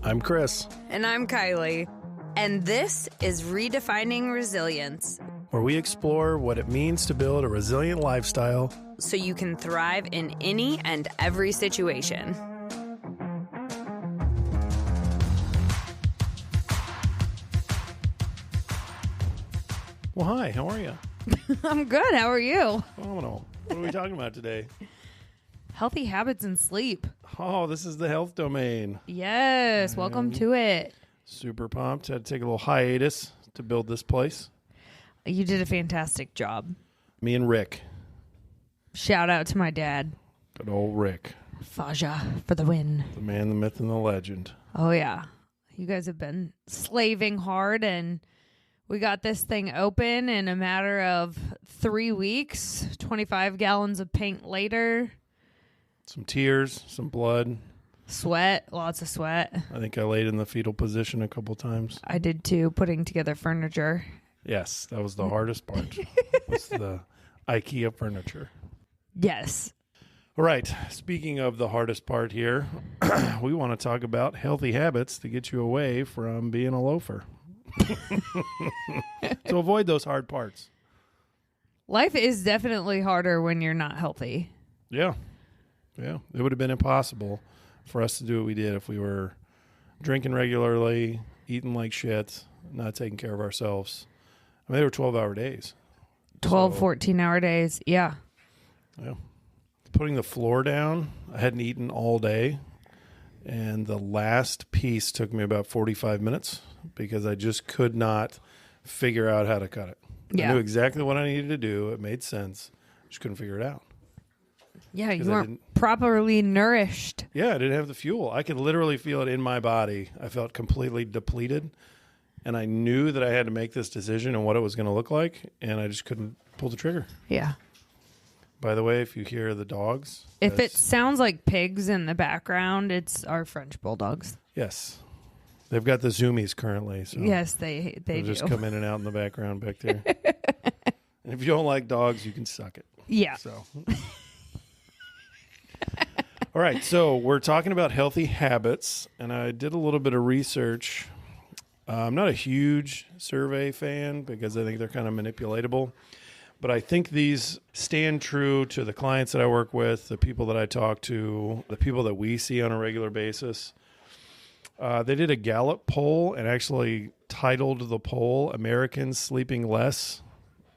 I'm Chris, And I'm Kiley. And this is Redefining Resilience, where we explore what it means to build a resilient lifestyle so you can thrive in any and every situation. Well, hi, how are you? I'm good. How are you? Phenomenal. What are we talking about today? Healthy habits and sleep. Oh, this is the health domain. Yes. Welcome to it. Super pumped. Had to take a little hiatus to build this place. You did a fantastic job. Me and Rick. Shout out to my dad. Good old Rick. Faja for the win. The man, the myth, and the legend. Oh, yeah. You guys have been slaving hard, and we got this thing open in a matter of 3 weeks. 25 gallons of paint later. Some tears, some blood. Sweat, lots of sweat. I think I laid in the fetal position a couple times. I did too, putting together furniture. Yes, that was the hardest part. Was the IKEA furniture. Yes. All right. Speaking of the hardest part here, we want to talk about healthy habits to get you away from being a loafer. To avoid those hard parts. Life is definitely harder when you're not healthy. Yeah. Yeah. It would have been impossible for us to do what we did if we were drinking regularly, eating like shit, not taking care of ourselves. I mean, they were 12-hour days. 12, 14-hour days. Yeah. Yeah. Putting the floor down, I hadn't eaten all day. And the last piece took me about 45 minutes because I just could not figure out how to cut it. Yeah. I knew exactly what I needed to do. It made sense. Just couldn't figure it out. Yeah, you weren't properly nourished. Yeah, I didn't have the fuel. I could literally feel it in my body. I felt completely depleted. And I knew that I had to make this decision and what it was going to look like. And I just couldn't pull the trigger. Yeah. By the way, if you hear the dogs. If it sounds like pigs in the background, it's our French bulldogs. Yes. They've got the zoomies currently. So yes, they do. Just come in and out in the background back there. And if you don't like dogs, you can suck it. Yeah. So. All right. So we're talking about healthy habits. And I did a little bit of research. I'm not a huge survey fan because I think they're kind of manipulatable. But I think these stand true to the clients that I work with, the people that I talk to, the people that we see on a regular basis. They did a Gallup poll and actually titled the poll, Americans Sleeping Less,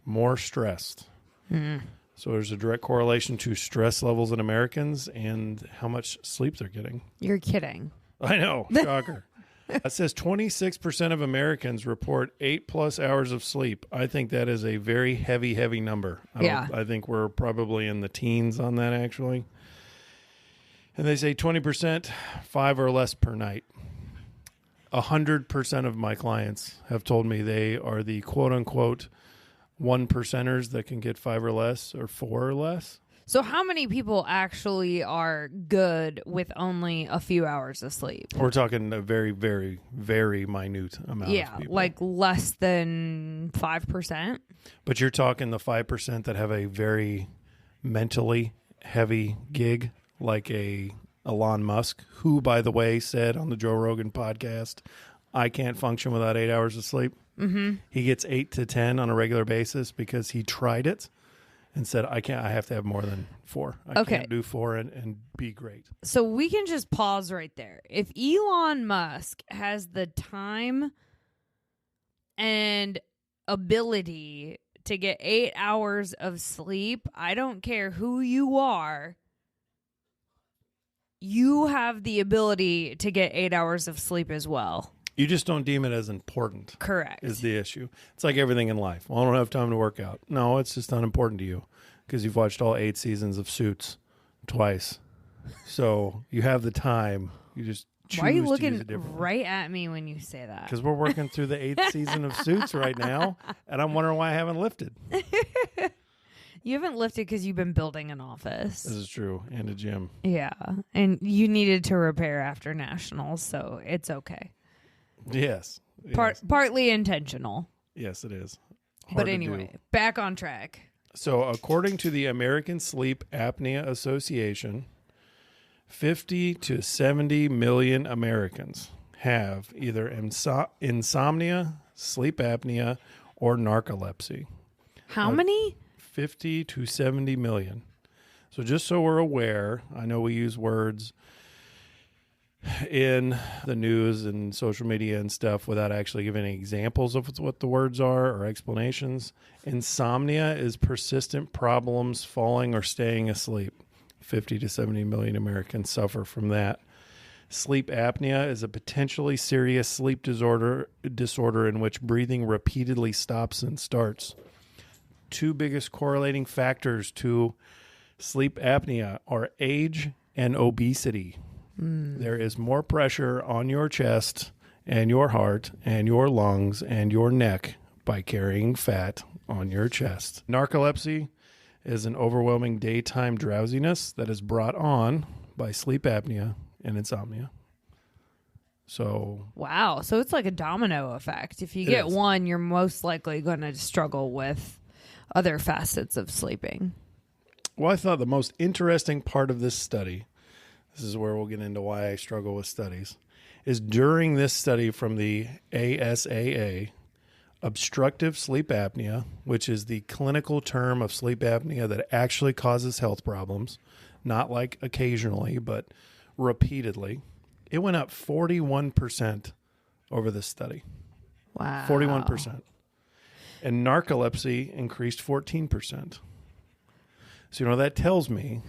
More Stressed. Mm. So there's a direct correlation to stress levels in Americans and how much sleep they're getting. You're kidding. I know. Shocker. It says 26% of Americans report 8+ hours of sleep. I think that is a very heavy number. I think we're probably in the teens on that, actually. And they say 20%, 5 or less per night. 100% of my clients have told me they are the quote-unquote 1%ers that can get 5 or less or 4 or less. So how many people actually are good with only a few hours of sleep? We're talking a very, very, very minute amount of people. Like less than 5%. But you're talking the 5% that have a very mentally heavy gig, like a Elon Musk, who, by the way, said on the Joe Rogan podcast, I can't function without 8 hours of sleep. Mm-hmm. He gets 8 to 10 on a regular basis because he tried it. And said, I have to have more than 4. I can't do 4 and be great. So we can just pause right there. If Elon Musk has the time and ability to get 8 hours of sleep, I don't care who you are, you have the ability to get 8 hours of sleep as well. You just don't deem it as important. Correct. Is the issue. It's like everything in life. Well, I don't have time to work out. No, it's just unimportant to you because you've watched all 8 seasons of Suits twice. So you have the time. You just choose. Why are you to looking use it differently. right at me when you say that? Because we're working through the 8th season of Suits right now, and I'm wondering why I haven't lifted. You haven't lifted because you've been building an office. This is true. And a gym. Yeah. And you needed to repair after Nationals, so it's okay. Yes. Partly intentional. Yes, it is. But anyway, back on track. So according to the American Sleep Apnea Association, 50 to 70 million Americans have either insomnia, sleep apnea, or narcolepsy. How many? 50 to 70 million. So just so we're aware, I know we use words in the news and social media and stuff without actually giving any examples of what the words are or explanations. Insomnia is persistent problems falling or staying asleep. 50 to 70 million Americans suffer from that. Sleep apnea is a potentially serious sleep disorder in which breathing repeatedly stops and starts. Two biggest correlating factors to sleep apnea are age and obesity. There is more pressure on your chest and your heart and your lungs and your neck by carrying fat on your chest. Narcolepsy is an overwhelming daytime drowsiness that is brought on by sleep apnea and insomnia. So Wow. So it's like a domino effect. If you get is. one, you're most likely going to struggle with other facets of sleeping. Well, I thought the most interesting part of this study, this is where we'll get into why I struggle with studies, is during this study from the ASAA, obstructive sleep apnea, which is the clinical term of sleep apnea that actually causes health problems, not like occasionally, but repeatedly, it went up 41% over this study. Wow. 41%. And narcolepsy increased 14%. So, you know, that tells me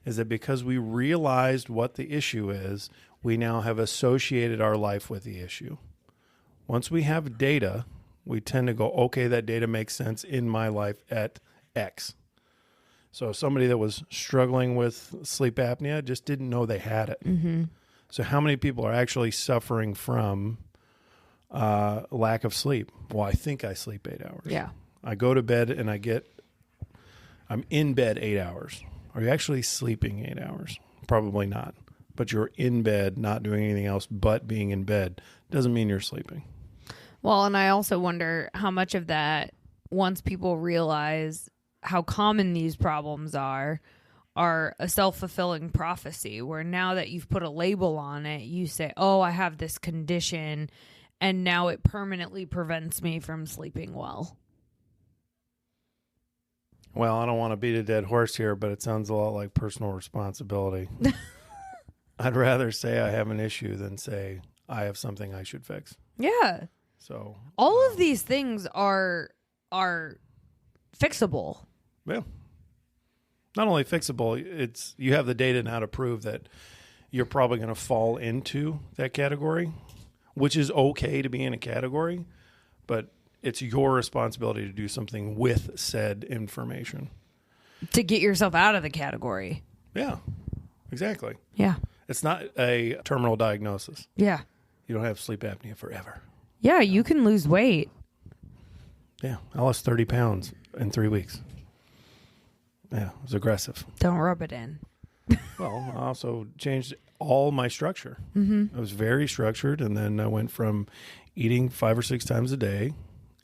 is that because we realized what the issue is, we now have associated our life with the issue. Once we have data, we tend to go, okay, that data makes sense in my life at X. So somebody that was struggling with sleep apnea just didn't know they had it. Mm-hmm. So how many people are actually suffering from lack of sleep? Well, I think I sleep 8 hours. Yeah. I go to bed and I'm in bed 8 hours. Are you actually sleeping 8 hours? Probably not. But you're in bed, not doing anything else but being in bed. Doesn't mean you're sleeping. Well, and I also wonder how much of that, once people realize how common these problems are a self-fulfilling prophecy, where now that you've put a label on it, you say, oh, I have this condition, and now it permanently prevents me from sleeping well. Well, I don't want to beat a dead horse here, but it sounds a lot like personal responsibility. I'd rather say I have an issue than say I have something I should fix. Yeah. So all of these things are fixable. Yeah. Not only fixable, it's you have the data now to prove that you're probably going to fall into that category, which is okay to be in a category, but it's your responsibility to do something with said information. To get yourself out of the category. Yeah, exactly. Yeah. It's not a terminal diagnosis. Yeah. You don't have sleep apnea forever. Yeah, you can lose weight. Yeah, I lost 30 pounds in 3 weeks. Yeah, it was aggressive. Don't rub it in. Well, I also changed all my structure. Mm-hmm. I was very structured, and then I went from eating 5 or 6 times a day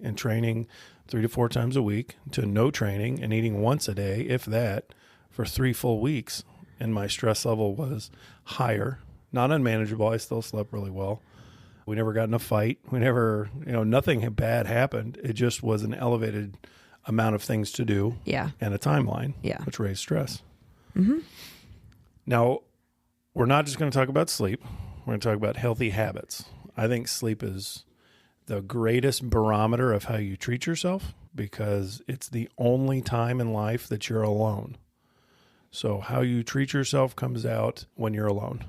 and training 3 to 4 times a week to no training and eating once a day, if that, for 3 full weeks. And my stress level was higher, not unmanageable. I still slept really well. We never got in a fight. We never, nothing bad happened. It just was an elevated amount of things to do. Yeah. And a timeline. Yeah. Which raised stress. Mm-hmm. Now, we're not just going to talk about sleep. We're going to talk about healthy habits. I think sleep is the greatest barometer of how you treat yourself because it's the only time in life that you're alone. So how you treat yourself comes out when you're alone.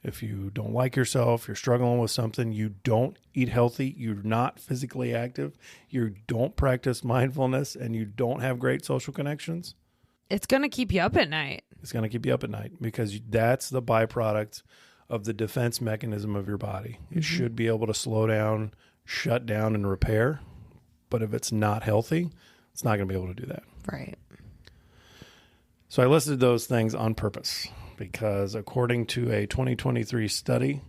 If you don't like yourself, you're struggling with something, you don't eat healthy, you're not physically active, you don't practice mindfulness, and you don't have great social connections, it's going to keep you up at night. It's going to keep you up at night because that's the byproduct of the defense mechanism of your body. It should be able to slow down, shut down, and repair. But if it's not healthy, it's not going to be able to do that. Right. So I listed those things on purpose because according to a 2023 study,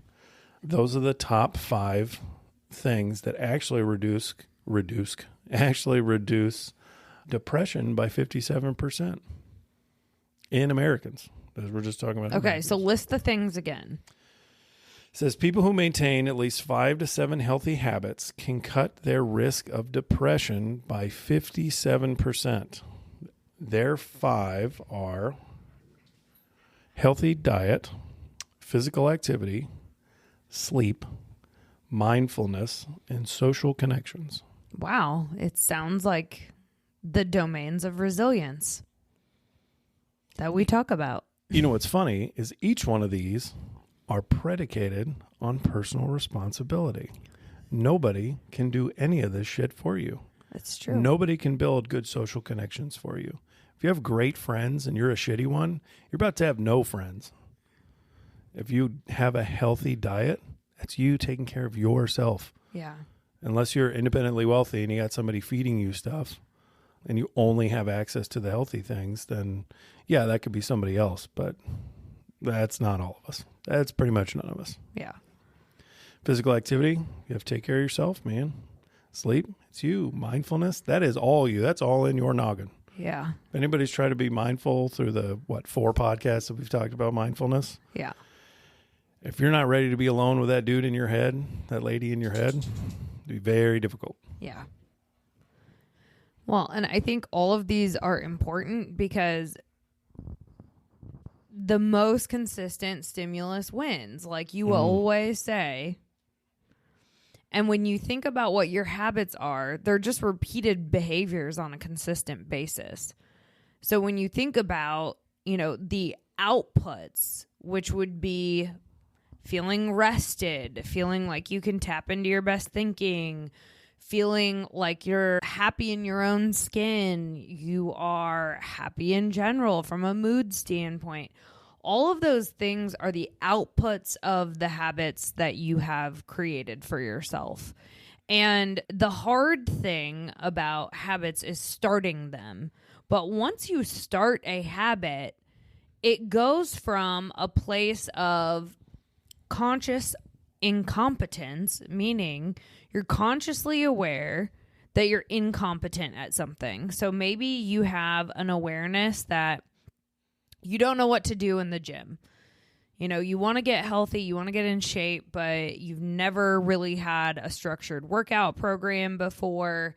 those are the top 5 things that actually reduce depression by 57% in Americans. As we're just talking about. Okay, Americans. so list the things again. says people who maintain at least 5 to 7 healthy habits can cut their risk of depression by 57%. Their 5 are healthy diet, physical activity, sleep, mindfulness, and social connections. Wow. It sounds like the domains of resilience that we talk about. You know what's funny is each one of these are predicated on personal responsibility. Nobody can do any of this shit for you. That's true. Nobody can build good social connections for you. If you have great friends and you're a shitty one, you're about to have no friends. If you have a healthy diet, that's you taking care of yourself. Yeah. Unless you're independently wealthy and you got somebody feeding you stuff and you only have access to the healthy things, then yeah, that could be somebody else, but that's not all of us. That's pretty much none of us. Yeah. Physical activity, you have to take care of yourself, man. Sleep, it's you. Mindfulness, that is all you. That's all in your noggin. Yeah. If anybody's tried to be mindful through the, 4 podcasts that we've talked about mindfulness? Yeah. If you're not ready to be alone with that dude in your head, that lady in your head, it'd be very difficult. Yeah. Well, and I think all of these are important because the most consistent stimulus wins, like you always say. And when you think about what your habits are, they're just repeated behaviors on a consistent basis. So when you think about, the outputs, which would be feeling rested, feeling like you can tap into your best thinking, feeling like you're happy in your own skin, you are happy in general from a mood standpoint. All of those things are the outputs of the habits that you have created for yourself. And the hard thing about habits is starting them. But once you start a habit, it goes from a place of conscious incompetence, meaning you're consciously aware that you're incompetent at something. So maybe you have an awareness that you don't know what to do in the gym. You want to get healthy, you want to get in shape, but you've never really had a structured workout program before.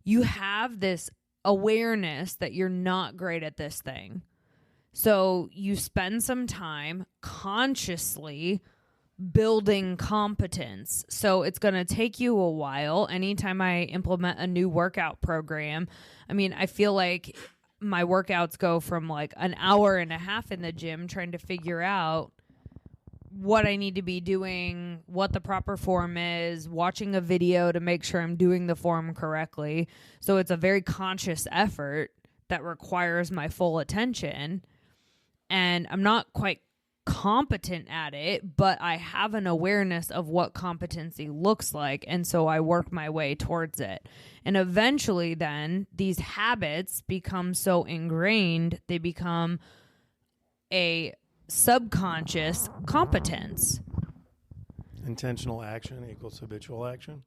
You have this awareness that you're not great at this thing. So you spend some time consciously building competence. So it's going to take you a while. Anytime I implement a new workout program, I feel like my workouts go from like an hour and a half in the gym trying to figure out what I need to be doing, what the proper form is, watching a video to make sure I'm doing the form correctly. So it's a very conscious effort that requires my full attention. And I'm not quite competent at it, but I have an awareness of what competency looks like, and so I work my way towards it. And eventually then these habits become so ingrained, they become a subconscious competence. Intentional action equals habitual action?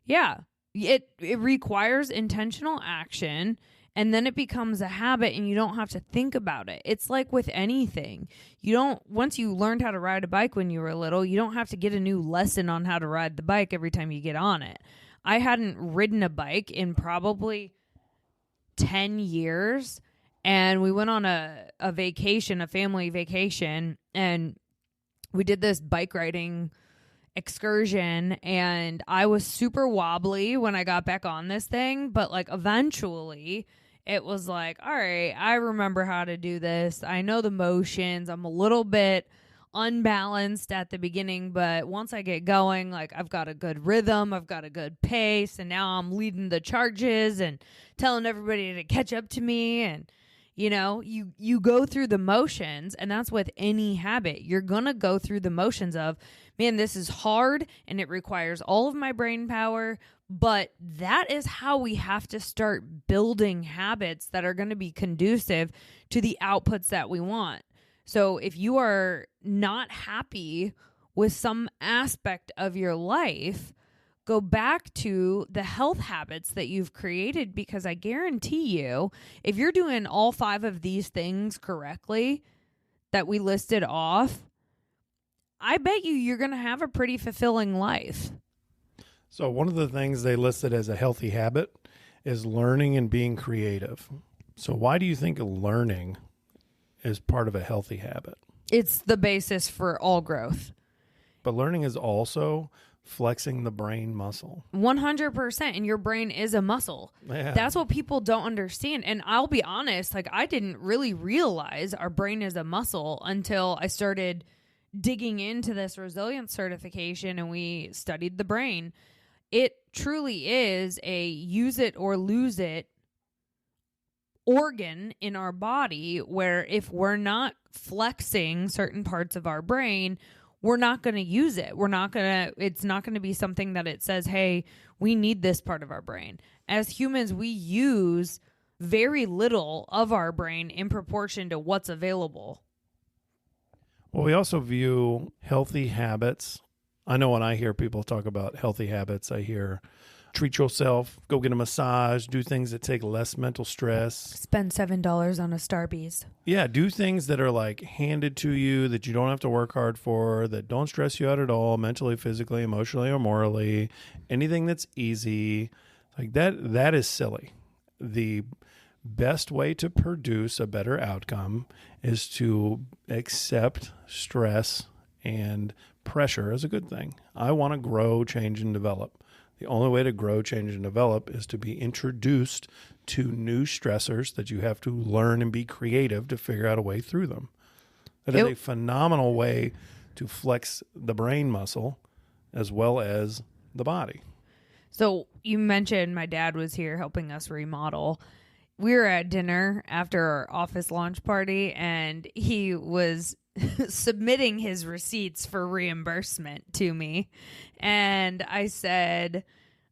Yeah. It requires intentional action. And then it becomes a habit and you don't have to think about it. It's like with anything. Once you learned how to ride a bike when you were little, you don't have to get a new lesson on how to ride the bike every time you get on it. I hadn't ridden a bike in probably 10 years. And we went on a vacation, a family vacation, and we did this bike riding excursion, and I was super wobbly when I got back on this thing, but like eventually it was like, all right, I remember how to do this. I know the motions. I'm a little bit unbalanced at the beginning, but once I get going, like I've got a good rhythm, I've got a good pace, and now I'm leading the charges and telling everybody to catch up to me. And you go through the motions, and that's with any habit. You're going to go through the motions of, man, this is hard and it requires all of my brain power, but that is how we have to start building habits that are going to be conducive to the outputs that we want. So if you are not happy with some aspect of your life, go back to the health habits that you've created, because I guarantee you, if you're doing all 5 of these things correctly that we listed off, I bet you're going to have a pretty fulfilling life. So one of the things they listed as a healthy habit is learning and being creative. So why do you think learning is part of a healthy habit? It's the basis for all growth. But learning is also flexing the brain muscle. 100%. And your brain is a muscle. Yeah. That's what people don't understand. And I'll be honest, like I didn't really realize our brain is a muscle until I started digging into this resilience certification and we studied the brain. It truly is a use it or lose it organ in our body where if we're not flexing certain parts of our brain, we're not going to use it. It's not going to be something that it says, hey, we need this part of our brain. As humans, we use very little of our brain in proportion to what's available. Well, we also view healthy habits. I know when I hear people talk about healthy habits, I hear treat yourself, go get a massage, do things that take less mental stress. Spend $7 on a Starbucks. Yeah, do things that are like handed to you that you don't have to work hard for, that don't stress you out at all, mentally, physically, emotionally, or morally. Anything that's easy. Like that is silly. The best way to produce a better outcome is to accept stress and pressure as a good thing. I want to grow, change, and develop. The only way to grow, change, and develop is to be introduced to new stressors that you have to learn and be creative to figure out a way through them. That is a phenomenal way to flex the brain muscle as well as the body. So you mentioned my dad was here helping us remodel. We were at dinner after our office launch party, and he was submitting his receipts for reimbursement to me. And I said,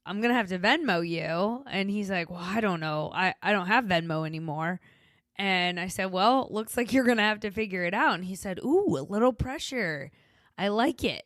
I'm going to have to Venmo you. And he's like, well, I don't know. I don't have Venmo anymore. And I said, well, looks like you're going to have to figure it out. And he said, ooh, a little pressure. I like it.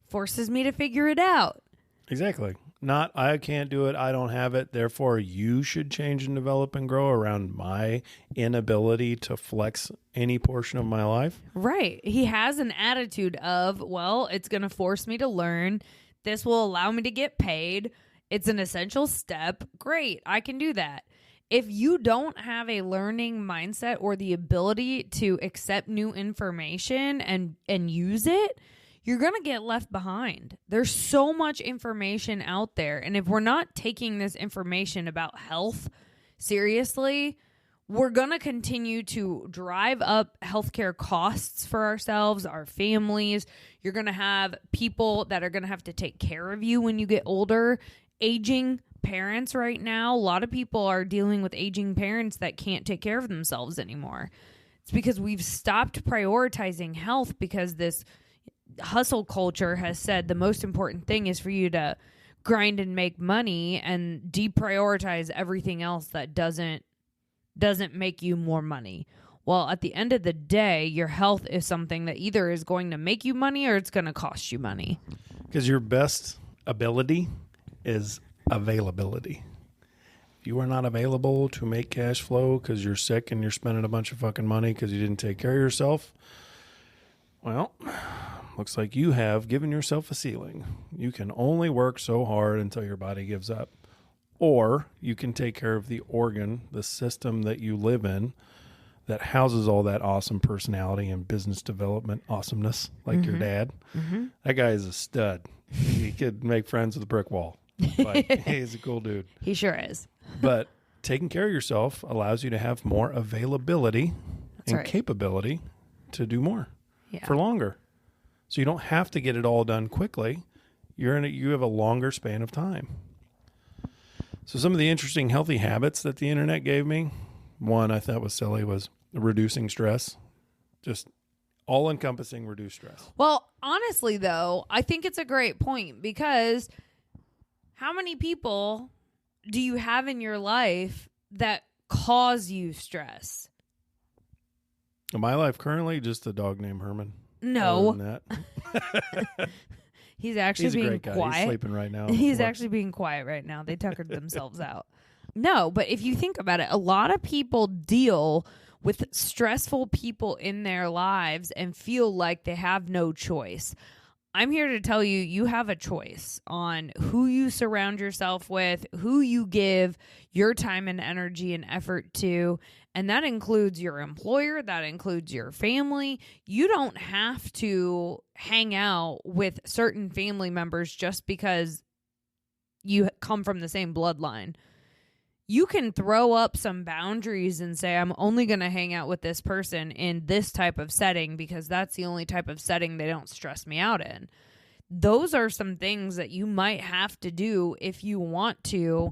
Forces me to figure it out. Exactly. Not, I can't do it, I don't have it, therefore you should change and develop and grow around my inability to flex any portion of my life. Right. He has an attitude of, well, it's going to force me to learn. This will allow me to get paid. It's an essential step. Great. I can do that. If you don't have a learning mindset or the ability to accept new information and use it, you're going to get left behind. There's so much information out there. And if we're not taking this information about health seriously, we're going to continue to drive up healthcare costs for ourselves, our families. You're going to have people that are going to have to take care of you when you get older. Aging parents right now, a lot of people are dealing with aging parents that can't take care of themselves anymore. It's because we've stopped prioritizing health because this hustle culture has said the most important thing is for you to grind and make money and deprioritize everything else that doesn't make you more money. Well, at the end of the day, your health is something that either is going to make you money or it's going to cost you money. Because your best ability is availability. If you are not available to make cash flow because you're sick and you're spending a bunch of fucking money because you didn't take care of yourself, well, looks like you have given yourself a ceiling. You can only work so hard until your body gives up. Or you can take care of the organ, the system that you live in that houses all that awesome personality and business development awesomeness, like your dad. Mm-hmm. That guy is a stud. He could make friends with a brick wall. But he's a cool dude. He sure is. But taking care of yourself allows you to have more availability capability to do more for longer. So you don't have to get it all done quickly. You have a longer span of time. So some of the interesting healthy habits that the internet gave me, one I thought was silly was reducing stress. Just all-encompassing reduce stress. Well, honestly, though, I think it's a great point because how many people do you have in your life that cause you stress? In my life currently, just a dog named Herman. No. He's actually being a great guy. quiet. He's sleeping right now. He's actually being quiet right now. They tuckered themselves out. No, but if you think about it, a lot of people deal with stressful people in their lives and feel like they have no choice. I'm here to tell you, you have a choice on who you surround yourself with, who you give your time and energy and effort to. And that includes your employer, that includes your family. You don't have to hang out with certain family members just because you come from the same bloodline. You can throw up some boundaries and say, I'm only going to hang out with this person in this type of setting because that's the only type of setting they don't stress me out in. Those are some things that you might have to do if you want to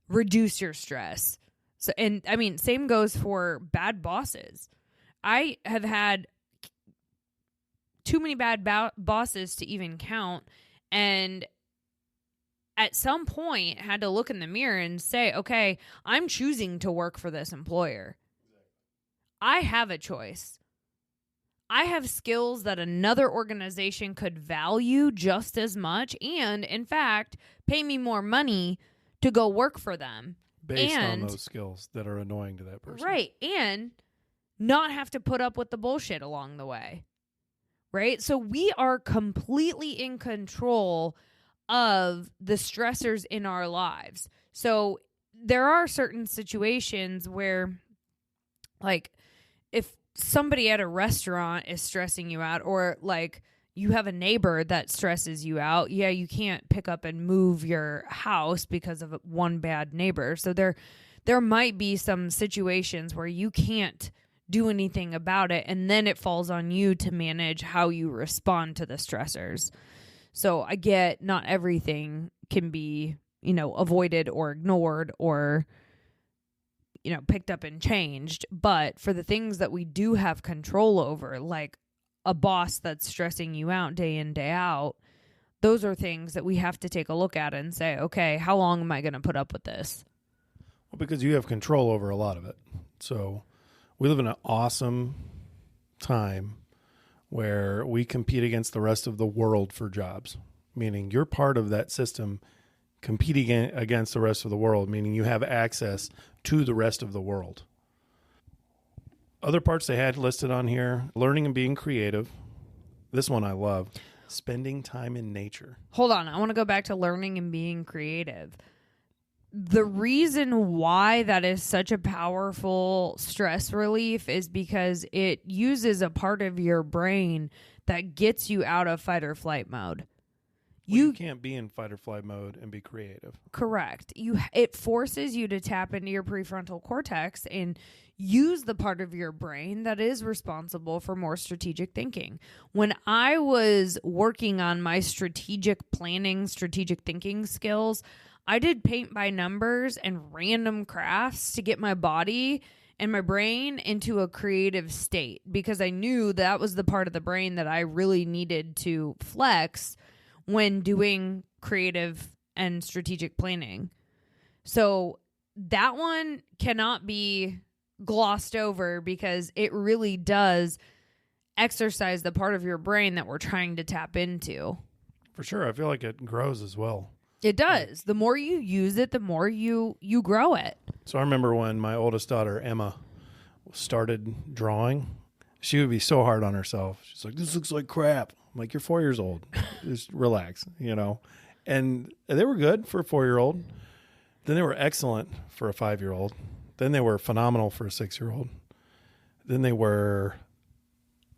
reduce your stress. So, and I mean, same goes for bad bosses. I have had too many bad bosses to even count, and at some point had to look in the mirror and say, okay, I'm choosing to work for this employer. I have a choice. I have skills that another organization could value just as much and, in fact, pay me more money to go work for them. Based on those skills that are annoying to that person. Right. And not have to put up with the bullshit along the way. Right? So we are completely in control of the stressors in our lives. So there are certain situations where, like, if somebody at a restaurant is stressing you out, or like you have a neighbor that stresses you out, yeah, you can't pick up and move your house because of one bad neighbor. So there might be some situations where you can't do anything about it, and then it falls on you to manage how you respond to the stressors. So I get not everything can be, avoided or ignored or, picked up and changed. But for the things that we do have control over, like a boss that's stressing you out day in, day out, those are things that we have to take a look at and say, okay, how long am I going to put up with this? Well, because you have control over a lot of it. So we live in an awesome time where we compete against the rest of the world for jobs, meaning you're part of that system competing against the rest of the world, meaning you have access to the rest of the world. Other parts they had listed on here, learning and being creative. This one I love. Spending time in nature. Hold on. I want to go back to learning and being creative. The reason why that is such a powerful stress relief is because it uses a part of your brain that gets you out of fight or flight mode. Well, you can't be in fight or flight mode and be creative. Correct. It forces you to tap into your prefrontal cortex and use the part of your brain that is responsible for more strategic thinking. When I was working on my strategic planning, strategic thinking skills, I did paint by numbers and random crafts to get my body and my brain into a creative state because I knew that was the part of the brain that I really needed to flex when doing creative and strategic planning. So that one cannot be glossed over because it really does exercise the part of your brain that we're trying to tap into. For sure. I feel like it grows as well. It does. The more you use it, the more you grow it. So I remember when my oldest daughter, Emma, started drawing, she would be so hard on herself. She's like, this looks like crap. I'm like, you're 4 years old. Just relax, And they were good for a 4-year-old. Then they were excellent for a 5-year-old. Then they were phenomenal for a 6-year-old. Then they were,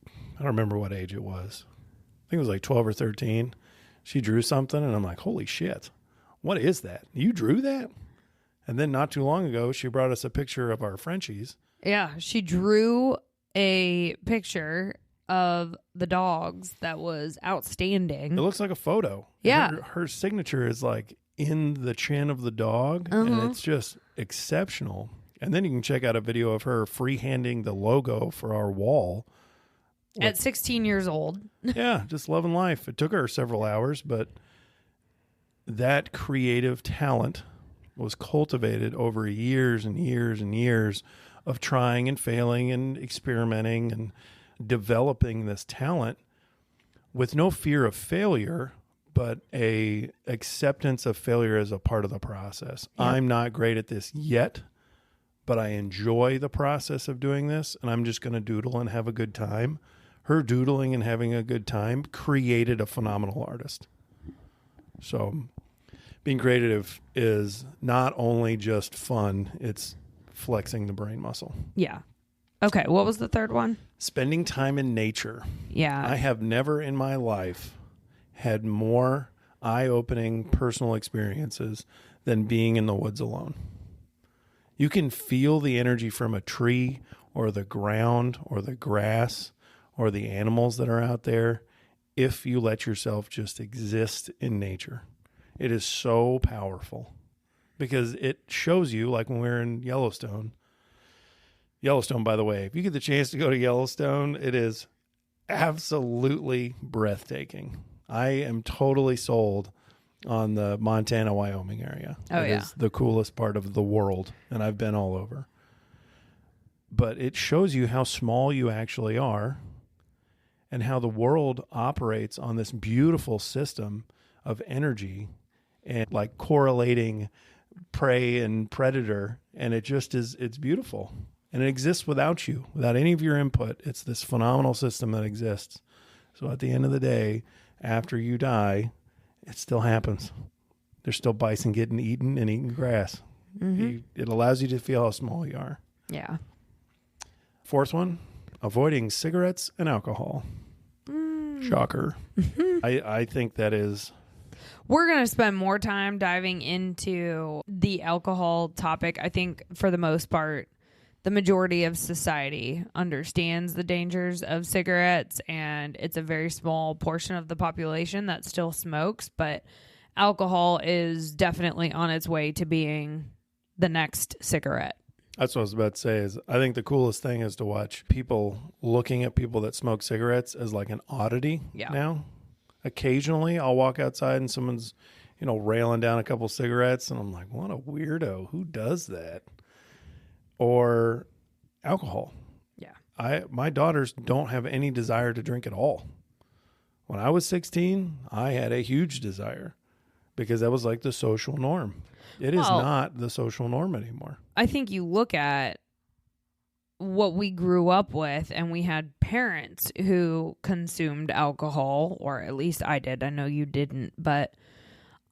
I don't remember what age it was. I think it was like 12 or 13. She drew something, and I'm like, holy shit. What is that? You drew that? And then not too long ago, she brought us a picture of our Frenchies. Yeah, she drew a picture of the dogs that was outstanding. It looks like a photo. Yeah. Her signature is like in the chin of the dog, and it's just exceptional. And then you can check out a video of her freehanding the logo for our wall. At 16 years old. Yeah, just loving life. It took her several hours, but that creative talent was cultivated over years and years and years of trying and failing and experimenting and developing this talent with no fear of failure, but a acceptance of failure as a part of the process. Yep. I'm not great at this yet, but I enjoy the process of doing this, and I'm just going to doodle and have a good time. her doodling and having a good time created a phenomenal artist. So being creative is not only just fun, it's flexing the brain muscle. Yeah. Okay, what was the third one? Spending time in nature. Yeah. I have never in my life had more eye-opening personal experiences than being in the woods alone. You can feel the energy from a tree or the ground or the grass or the animals that are out there if you let yourself just exist in nature. It is so powerful because it shows you, like when we were in Yellowstone. Yellowstone, by the way, if you get the chance to go to Yellowstone, it is absolutely breathtaking. I am totally sold on the Montana, Wyoming area. Oh, It yeah. is the coolest part of the world, and I've been all over. But it shows you how small you actually are and how the world operates on this beautiful system of energy and like correlating prey and predator. And it just is, it's beautiful. And it exists without you, without any of your input. It's this phenomenal system that exists. So at the end of the day, after you die, it still happens. There's still bison getting eaten and eating grass. It allows you to feel how small you are. Yeah. Fourth one, avoiding cigarettes and alcohol. Shocker. I think that is... We're going to spend more time diving into the alcohol topic. I think for the most part, the majority of society understands the dangers of cigarettes, and it's a very small portion of the population that still smokes, but alcohol is definitely on its way to being the next cigarette. That's what I was about to say. Is I think the coolest thing is to watch people looking at people that smoke cigarettes as like an oddity now. Occasionally I'll walk outside and someone's, railing down a couple cigarettes and I'm like, what a weirdo. Who does that? Or alcohol. Yeah. My daughters don't have any desire to drink at all. When I was 16, I had a huge desire because that was like the social norm. It is not the social norm anymore. I think you look at what we grew up with, and we had parents who consumed alcohol, or at least I did. I know you didn't, but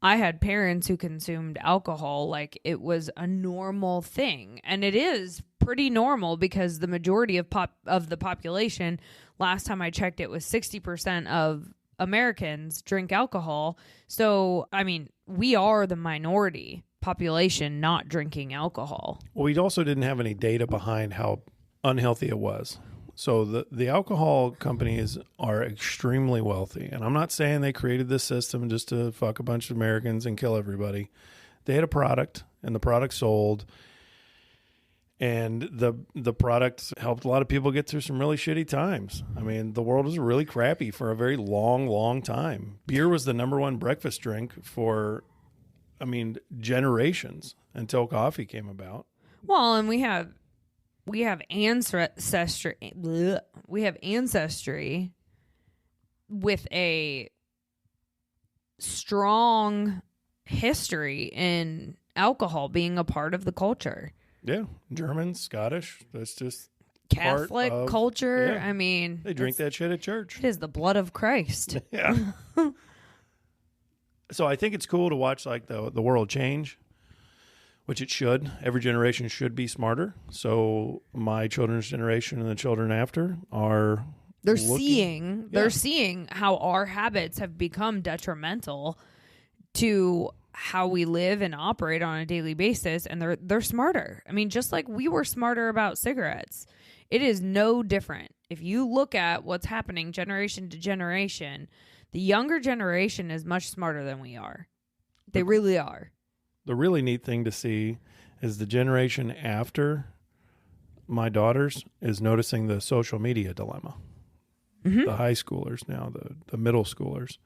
I had parents who consumed alcohol like it was a normal thing. And it is pretty normal because the majority of the population, last time I checked, it was 60% of Americans drink alcohol. So, I mean, we are the minority population not drinking alcohol. Well, we also didn't have any data behind how unhealthy it was. So the alcohol companies are extremely wealthy. And I'm not saying they created this system just to fuck a bunch of Americans and kill everybody. They had a product, and the product sold. And the product helped a lot of people get through some really shitty times. I mean, the world was really crappy for a very long, long time. Beer was the number one breakfast drink for, generations until coffee came about. Well, and we have ancestry. We have ancestry with a strong history in alcohol being a part of the culture. Yeah, German, Scottish. That's just Catholic culture. Yeah. I mean, they drink that shit at church. It is the blood of Christ. Yeah. So I think it's cool to watch like the world change, which it should. Every generation should be smarter. So my children's generation and the children after are they're seeing how our habits have become detrimental to how we live and operate on a daily basis, and they're smarter. I mean, just like we were smarter about cigarettes, it is no different. If you look at what's happening generation to generation, the younger generation is much smarter than we are. They really are. The really neat thing to see is the generation after my daughters is noticing the social media dilemma. Mm-hmm. The high schoolers now, the middle schoolers.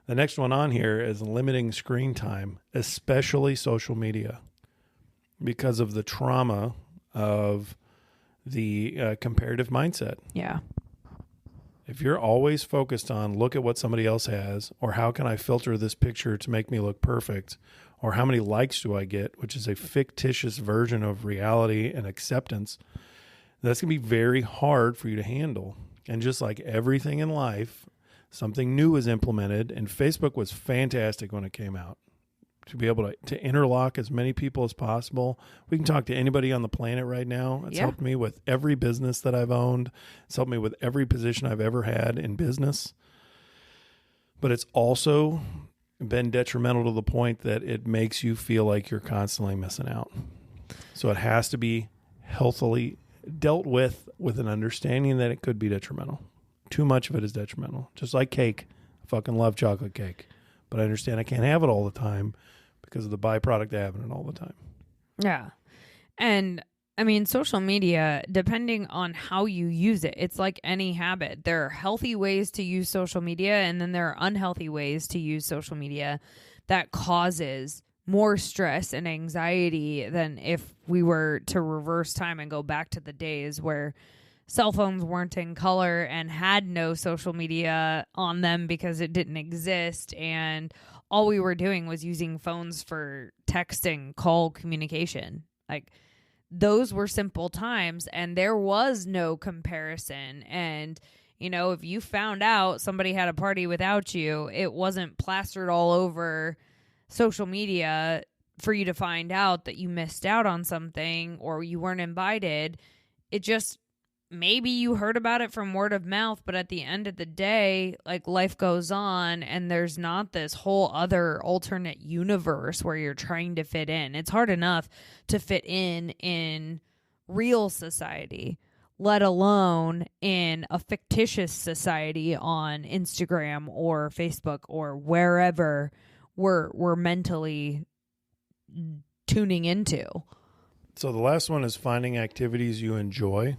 The next one on here is limiting screen time, especially social media, because of the trauma of the comparative mindset. Yeah. If you're always focused on look at what somebody else has, or how can I filter this picture to make me look perfect, or how many likes do I get, which is a fictitious version of reality and acceptance, that's going to be very hard for you to handle. And just like everything in life, something new was implemented, and Facebook was fantastic when it came out. To be able to interlock as many people as possible. We can talk to anybody on the planet right now. It's helped me with every business that I've owned. It's helped me with every position I've ever had in business. But it's also been detrimental to the point that it makes you feel like you're constantly missing out. So it has to be healthily dealt with an understanding that it could be detrimental. Too much of it is detrimental. Just like cake. I fucking love chocolate cake. But I understand I can't have it all the time because of the byproduct of having it all the time. Yeah. And I mean, social media, depending on how you use it, it's like any habit. There are healthy ways to use social media, and then there are unhealthy ways to use social media that causes more stress and anxiety than if we were to reverse time and go back to the days where cell phones weren't in color and had no social media on them because it didn't exist, and all we were doing was using phones for texting, call communication. Like, those were simple times, and there was no comparison. And, you know, if you found out somebody had a party without you, it wasn't plastered all over social media for you to find out that you missed out on something or you weren't invited. It just, maybe you heard about it from word of mouth, but at the end of the day, like, life goes on, and there's not this whole other alternate universe where you're trying to fit in. It's hard enough to fit in real society, let alone in a fictitious society on Instagram or Facebook or wherever we're mentally tuning into. So the last one is finding activities you enjoy.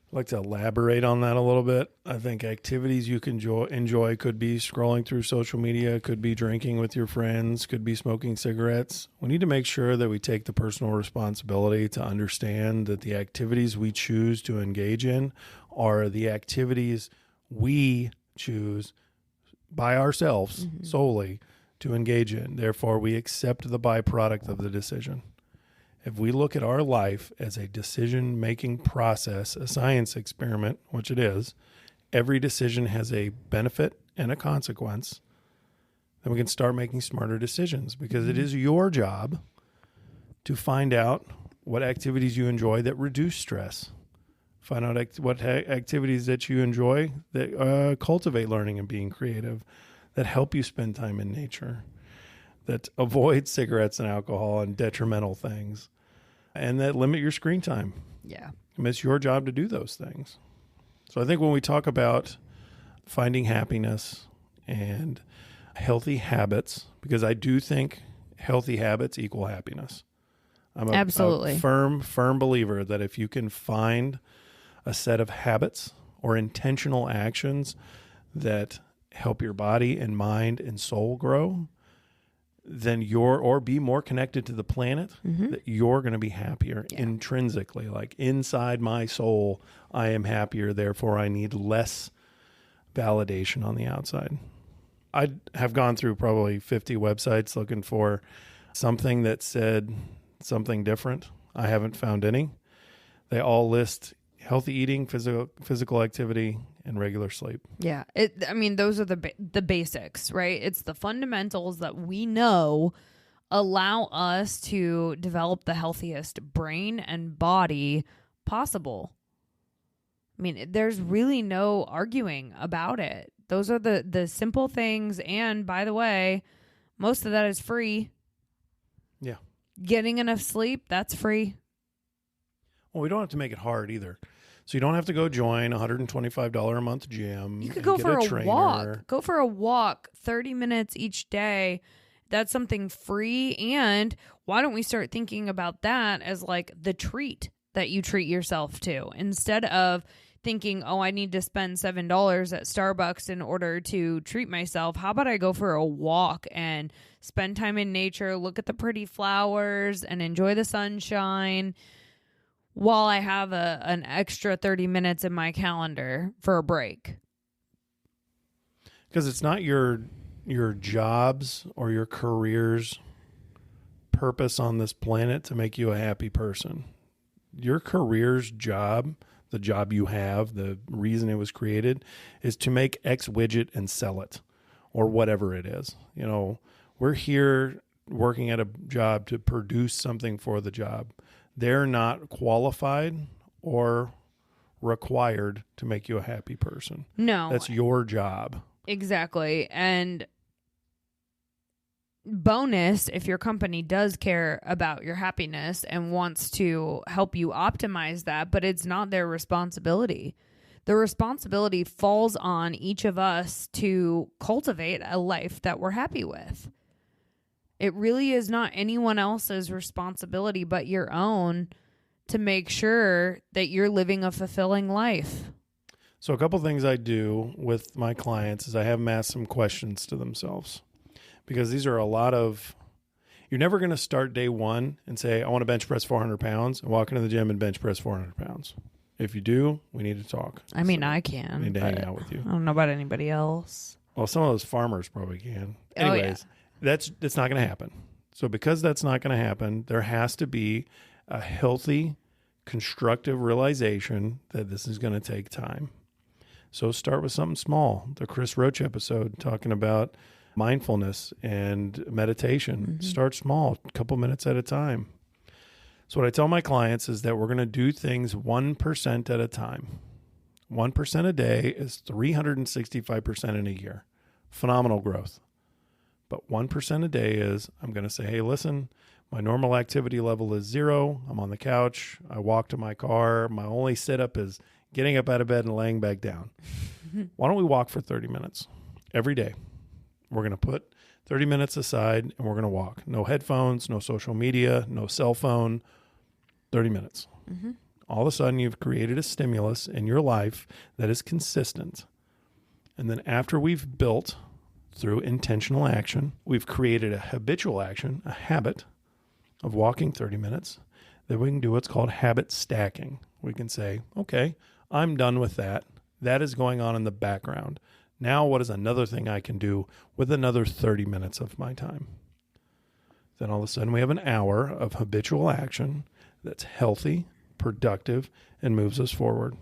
I'd like to elaborate on that a little bit. I think activities you can enjoy could be scrolling through social media, could be drinking with your friends, could be smoking cigarettes. We need to make sure that we take the personal responsibility to understand that the activities we choose to engage in are the activities we choose by ourselves solely to engage in. Therefore, we accept the byproduct of the decision. If we look at our life as a decision-making process, a science experiment, which it is, every decision has a benefit and a consequence, then we can start making smarter decisions, because it is your job to find out what activities you enjoy that reduce stress. Find out what activities that you enjoy that cultivate learning and being creative, that help you spend time in nature, that avoid cigarettes and alcohol and detrimental things, and that limit your screen time. Yeah. And it's your job to do those things. So I think when we talk about finding happiness and healthy habits, because I do think healthy habits equal happiness. I'm a firm believer that if you can find a set of habits or intentional actions that help your body and mind and soul grow, then or be more connected to the planet, that you're going to be happier intrinsically. Like, inside my soul, I am happier. Therefore, I need less validation on the outside. I have gone through probably 50 websites looking for something that said something different. I haven't found any. They all list healthy eating, physical activity, and regular sleep. Yeah. Those are the basics, right? It's the fundamentals that we know allow us to develop the healthiest brain and body possible. I mean, there's really no arguing about it. Those are the simple things. And by the way, most of that is free. Yeah. Getting enough sleep, that's free. Well, we don't have to make it hard either. So you don't have to go join a $125 a month gym. You could go for a walk. Go for a walk 30 minutes each day. That's something free. And why don't we start thinking about that as like the treat that you treat yourself to, instead of thinking, oh, I need to spend $7 at Starbucks in order to treat myself. How about I go for a walk and spend time in nature, look at the pretty flowers, and enjoy the sunshine, while I have an extra 30 minutes in my calendar for a break. Because it's not your jobs or your career's purpose on this planet to make you a happy person. Your career's job, the job you have, the reason it was created is to make X widget and sell it or whatever it is. You know, we're here working at a job to produce something for the job. They're not qualified or required to make you a happy person. No. That's your job. Exactly. And bonus, if your company does care about your happiness and wants to help you optimize that, but it's not their responsibility. The responsibility falls on each of us to cultivate a life that we're happy with. It really is not anyone else's responsibility but your own to make sure that you're living a fulfilling life. So a couple things I do with my clients is I have them ask some questions to themselves, because these are a lot of, you're never going to start day one and say, I want to bench press 400 pounds and walk into the gym and bench press 400 pounds. If you do, we need to talk. I mean, I can. I need to hang out with you. I don't know about anybody else. Well, some of those farmers probably can. Anyways, that's not going to happen. So because that's not going to happen, there has to be a healthy, constructive realization that this is going to take time. So start with something small. The Chris Roach episode talking about mindfulness and meditation. Mm-hmm. Start small, a couple minutes at a time. So what I tell my clients is that we're going to do things 1% at a time. 1% a day is 365% in a year. Phenomenal growth. But 1% a day is, I'm going to say, hey, listen, my normal activity level is 0. I'm on the couch. I walk to my car. My only sit-up is getting up out of bed and laying back down. Why don't we walk for 30 minutes every day? We're going to put 30 minutes aside and we're going to walk. No headphones, no social media, no cell phone, 30 minutes. Mm-hmm. All of a sudden, you've created a stimulus in your life that is consistent. And then after we've built through intentional action, we've created a habitual action, a habit of walking 30 minutes, then we can do what's called habit stacking. We can say, okay, I'm done with that. That is going on in the background. Now what is another thing I can do with another 30 minutes of my time? Then all of a sudden we have an hour of habitual action that's healthy, productive, and moves us forward.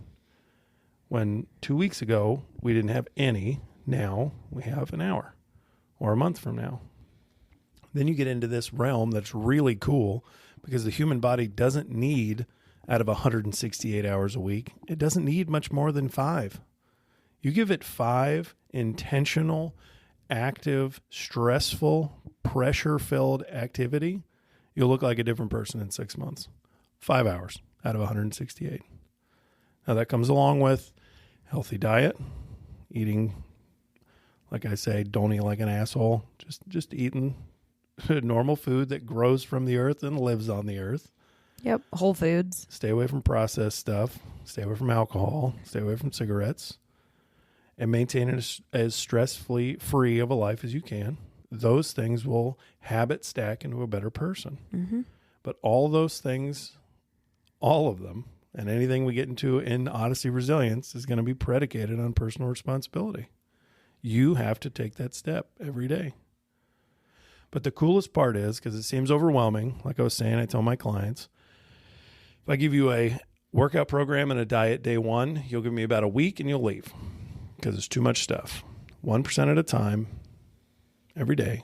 When 2 weeks ago we didn't have any, now we have an hour or a month from now. Then you get into this realm that's really cool because the human body doesn't need, out of 168 hours a week, it doesn't need much more than 5. You give it 5 intentional, active, stressful, pressure-filled activity, you'll look like a different person in 6 months. 5 hours out of 168. Now that comes along with healthy diet, eating, like I say, don't eat like an asshole, just eating normal food that grows from the earth and lives on the earth. Yep, Whole Foods. Stay away from processed stuff. Stay away from alcohol. Stay away from cigarettes. And maintain as stress-free of a life as you can. Those things will habit stack into a better person. Mm-hmm. But all those things, all of them, and anything we get into in Odyssey Resilience is going to be predicated on personal responsibility. You have to take that step every day. But the coolest part is, because it seems overwhelming, like I was saying, I tell my clients, if I give you a workout program and a diet day one, you'll give me about a week and you'll leave because it's too much stuff. 1% at a time, every day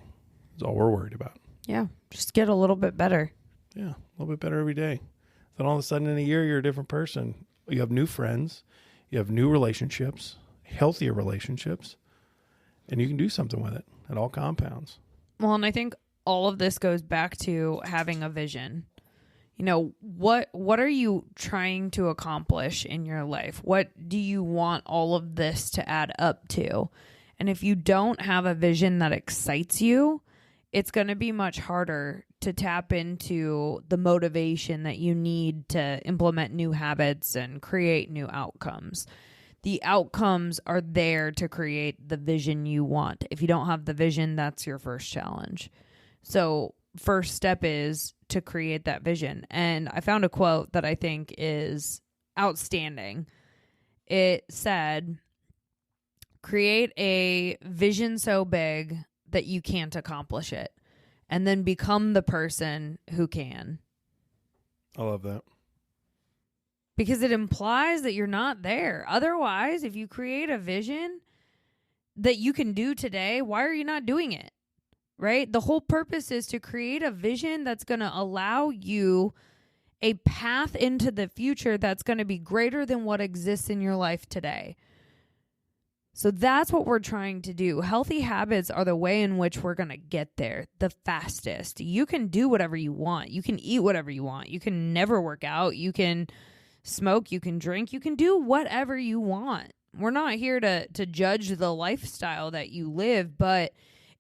is all we're worried about. Yeah, just get a little bit better. Yeah, a little bit better every day. Then all of a sudden in a year, you're a different person. You have new friends. You have new relationships, healthier relationships, and you can do something with it. It all compounds. Well, and I think all of this goes back to having a vision. You know, what are you trying to accomplish in your life? What do you want all of this to add up to? And if you don't have a vision that excites you, it's going to be much harder to tap into the motivation that you need to implement new habits and create new outcomes. The outcomes are there to create the vision you want. If you don't have the vision, that's your first challenge. So first step is to create that vision. And I found a quote that I think is outstanding. It said, create a vision so big that you can't accomplish it, and then become the person who can. I love that. because it implies that you're not there. Otherwise, if you create a vision that you can do today, why are you not doing it? Right? The whole purpose is to create a vision that's going to allow you a path into the future that's going to be greater than what exists in your life today. So that's what we're trying to do. Healthy habits are the way in which we're going to get there the fastest. You can do whatever you want. You can eat whatever you want. You can never work out. You can smoke. You can drink. You can do whatever you want. We're not here to judge the lifestyle that you live, but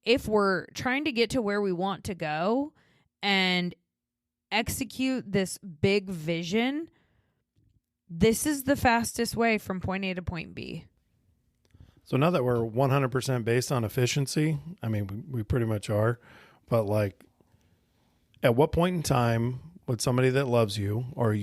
if we're trying to get to where we want to go and execute this big vision, this is the fastest way from point A to point B. So now that we're 100% based on efficiency, I mean, we pretty much are, but like, at what point in time would somebody that loves you or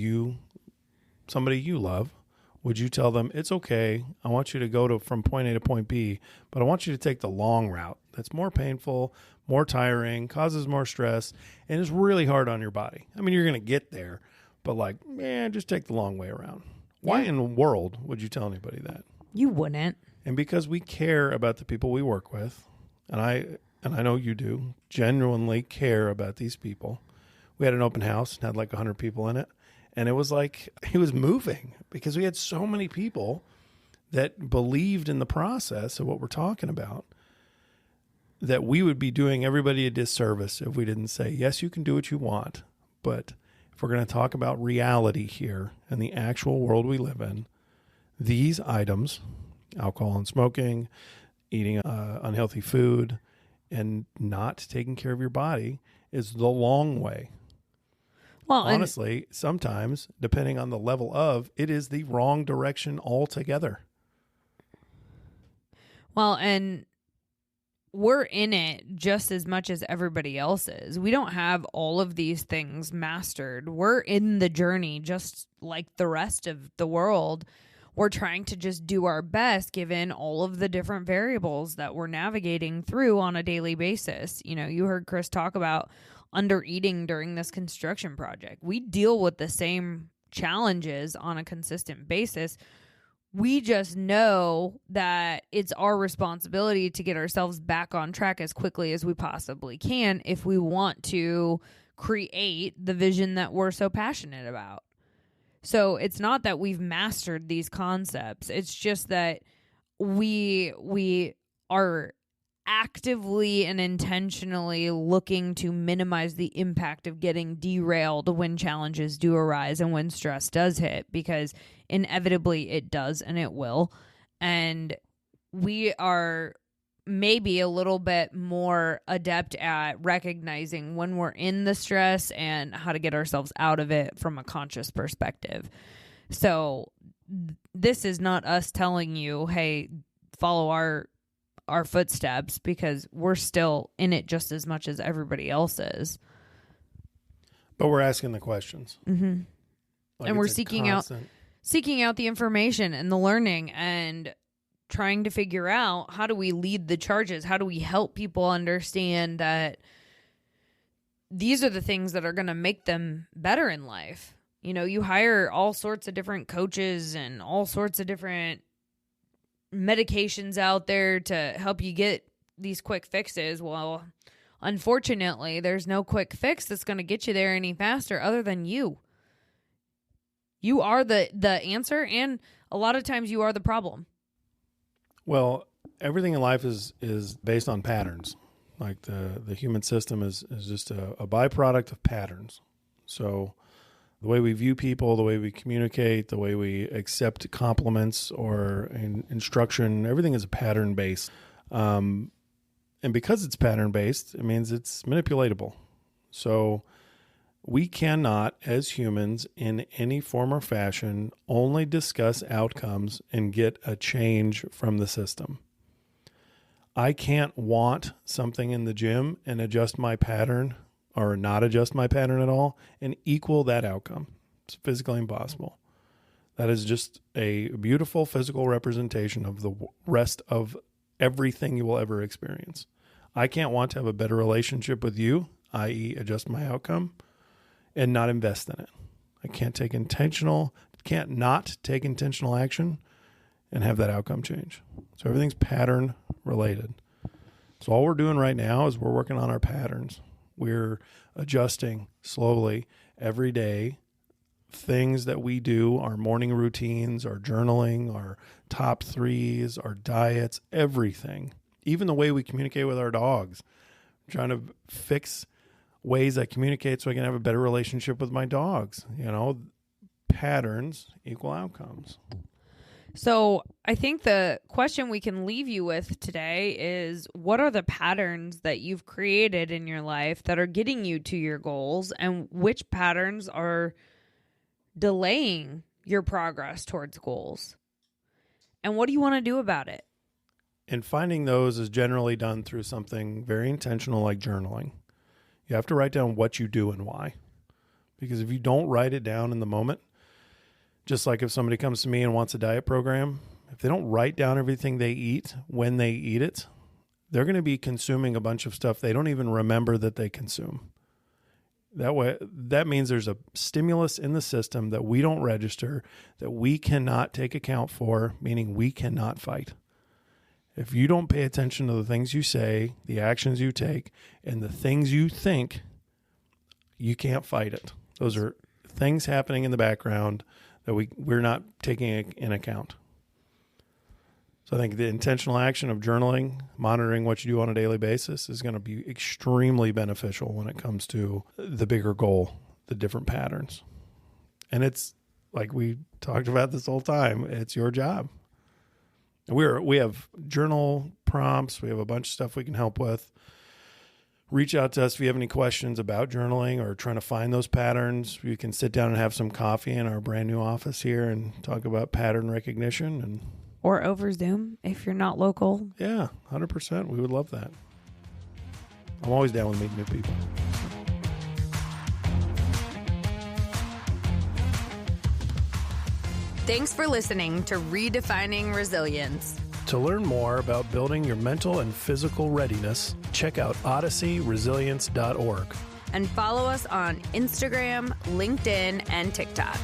somebody you love, would you tell them, it's okay, I want you to go from point A to point B, but I want you to take the long route that's more painful, more tiring, causes more stress, and is really hard on your body? I mean, you're going to get there, but like, man, just take the long way around. Why in the world would you tell anybody that? You wouldn't. And because we care about the people we work with, and I know you do, genuinely care about these people. We had an open house and had like 100 people in it. And it was like, it was moving because we had so many people that believed in the process of what we're talking about, that we would be doing everybody a disservice if we didn't say, yes, you can do what you want. But if we're going to talk about reality here and the actual world we live in, these items, alcohol and smoking, eating unhealthy food, and not taking care of your body is the long way. Well, honestly, sometimes, depending on the level of, it is the wrong direction altogether. Well, and we're in it just as much as everybody else is. We don't have all of these things mastered. We're in the journey just like the rest of the world. We're trying to just do our best given all of the different variables that we're navigating through on a daily basis. You know, you heard Chris talk about under eating during this construction project. We deal with the same challenges on a consistent basis. We just know that it's our responsibility to get ourselves back on track as quickly as we possibly can if we want to create the vision that we're so passionate about. So it's not that we've mastered these concepts. It's just that we are actively and intentionally looking to minimize the impact of getting derailed when challenges do arise and when stress does hit, because inevitably it does and it will. And we are maybe a little bit more adept at recognizing when we're in the stress and how to get ourselves out of it from a conscious perspective. So this is not us telling you, hey, follow our footsteps, because we're still in it just as much as everybody else is. But we're asking the questions. Mm-hmm. Like, and we're seeking out the information and the learning and trying to figure out, how do we lead the charges? How do we help people understand that these are the things that are going to make them better in life? You know, you hire all sorts of different coaches and all sorts of different medications out there to help you get these quick fixes. Well, unfortunately, there's no quick fix that's going to get you there any faster other than you. You are the answer, and a lot of times you are the problem. Well, everything in life is based on patterns. Like the human system is just a byproduct of patterns. So the way we view people, the way we communicate, the way we accept compliments or instruction, everything is pattern-based. And because it's pattern-based, it means it's manipulatable. So we cannot, as humans, in any form or fashion, only discuss outcomes and get a change from the system. I can't want something in the gym and adjust my pattern or not adjust my pattern at all and equal that outcome. It's physically impossible. That is just a beautiful physical representation of the rest of everything you will ever experience. I can't want to have a better relationship with you, i.e. adjust my outcome, and not invest in it. I can't take intentional can't not take intentional action and have that outcome change. So everything's pattern related. So all we're doing right now is we're working on our patterns. We're adjusting slowly every day things that we do, our morning routines, our journaling, our top threes, our diets, everything. Even the way we communicate with our dogs. I'm trying to fix ways I communicate so I can have a better relationship with my dogs. Patterns equal outcomes. So I think the question we can leave you with today is, what are the patterns that you've created in your life that are getting you to your goals, and which patterns are delaying your progress towards goals? And what do you want to do about it? And finding those is generally done through something very intentional like journaling. You have to write down what you do and why. Because if you don't write it down in the moment, just like if somebody comes to me and wants a diet program, if they don't write down everything they eat when they eat it, they're going to be consuming a bunch of stuff they don't even remember that they consume. That means there's a stimulus in the system that we don't register, that we cannot take account for, meaning we cannot fight. If you don't pay attention to the things you say, the actions you take, and the things you think, you can't fight it. Those are things happening in the background that we're not taking in account. So I think the intentional action of journaling, monitoring what you do on a daily basis is going to be extremely beneficial when it comes to the bigger goal, the different patterns. And it's like we talked about this whole time, it's your job. We have journal prompts. We have a bunch of stuff we can help with. Reach out to us if you have any questions about journaling or trying to find those patterns. We can sit down and have some coffee in our brand new office here and talk about pattern recognition. Or over Zoom if you're not local. Yeah, 100%. We would love that. I'm always down with meeting new people. Thanks for listening to Redefining Resilience. To learn more about building your mental and physical readiness, check out odysseyresilience.org. And follow us on Instagram, LinkedIn, and TikTok.